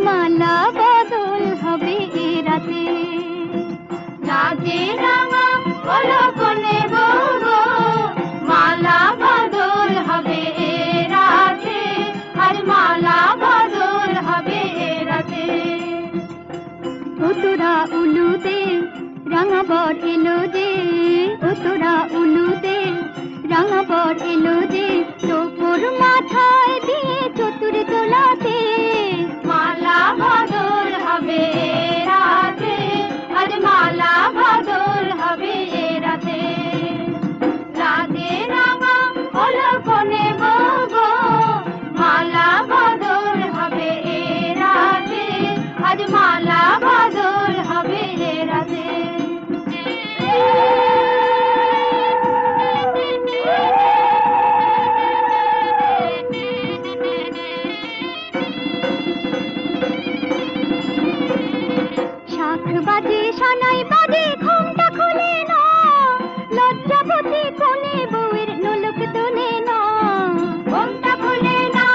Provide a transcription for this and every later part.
মালা বদল হবে এ রাতে। লাজে রাঙা হলো কোনে গো, মালা বদল হবে এ রাতে, আজ মালা বদল হবে এ রাতে। তোরা উলুতে রাঙা বর এলো যে, তোরা উলুতে রাঙা বর এলো যে, তোর মাথায় দিয়ে চতুর তোলাতে। মালা বদল হবে রাতে, আজ মালা বদল হবে রাতে। রাতে রাঙা হলো কোনে গো, মালা বদল হবে রাতে, আজ মালা বদল হবে রাতে। বাজে সানাই বাজে ঘুমটা খুলে না, লজ্জাবতী কোনে বউয়ের নোলক তোলে না। ঘুমটা খুলে না,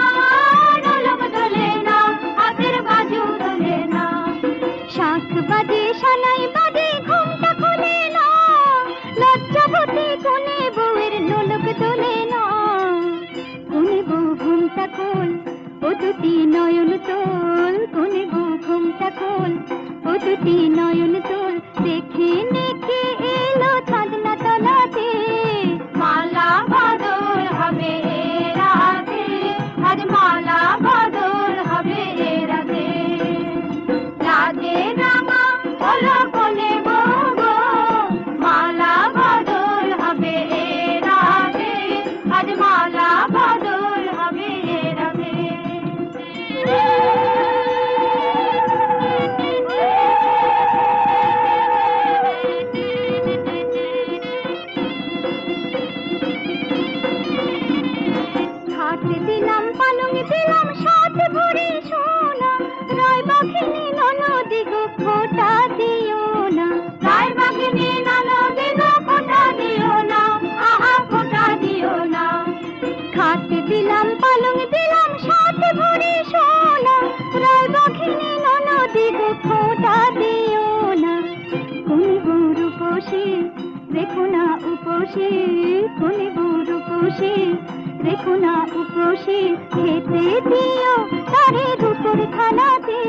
নোলক তোলে না, হাতের বাজু তোলে না। শাঁখ বাজে সানাই বাজে ঘুমটা খুলে না, লজ্জাবতী কোনে বউয়ের নোলক তোলে না। কোনে বউ ঘুমটা খোল, ও দুটি নয়ন তোল, কোনে বউ ঘুমটা খোল, ও দুটি নয়ন তোল, দেখে নেকে এলো চাঁদনা তলাতে। মালা বদল হবে রাতে, আজ মালা বদল হবে রাতে। লাজে রাঙা হলো কোনে গো, মালা বদল হবে রাতে, আজ মালা বদল হবে রাতে। দিলাম পালং দিলাম সাত ভরি সোনা, রায় বাঘিনী ননদি গো খোটা দিও না। রায় বাঘিনী ননদি গো খোটা দিও না, আহা খোটা দিও না। খাট দিলাম পালং দিলাম সাত ভরি সোনা, রায় বাঘিনী ননদি গো খোটা দিও না। কোন বউ রূপসী রেখো না উপসী, কোন বউ রূপসী রেখো না উপসী, খেতে দিও তারে রূপর থালাতে।